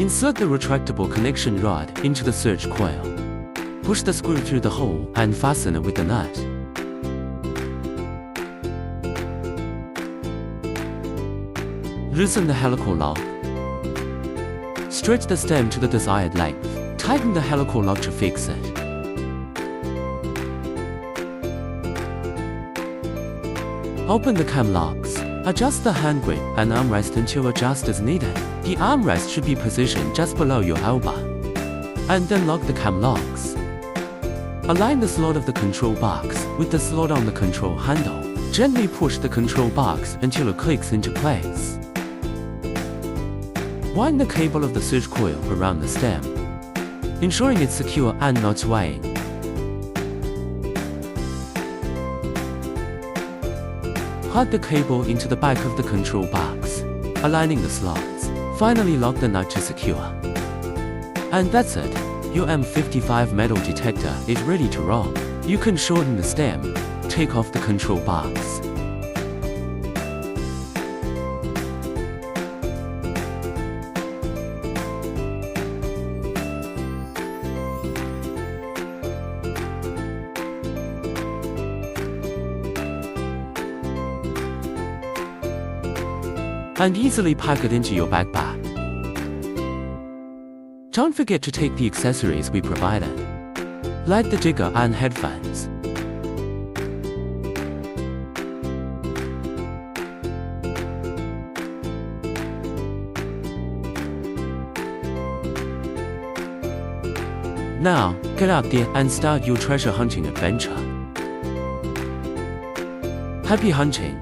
Insert the retractable connection rod into the surge coil. Push the screw through the hole and fasten it with the nut. Loosen the helical lock. Stretch the stem to the desired length. Tighten the helical lock to fix it. Open the cam locks. Adjust the hand grip and armrest until adjusted as needed. The armrest should be positioned just below your elbow. And then lock the cam locks. Align the slot of the control box with the slot on the control handle. Gently push the control box until it clicks into place. Wind the cable of the surge coil around the stem, ensuring it's secure and not swaying. Plug the cable into the back of the control box, aligning the slots. Finally lock the nut to secure. And that's it. Your M55 metal detector is ready to roll. You can shorten the stem, take off the control box. And easily pack it into your backpack. Don't forget to take the accessories we provided, like the digger and headphones. Now, get out there and start your treasure hunting adventure. Happy hunting!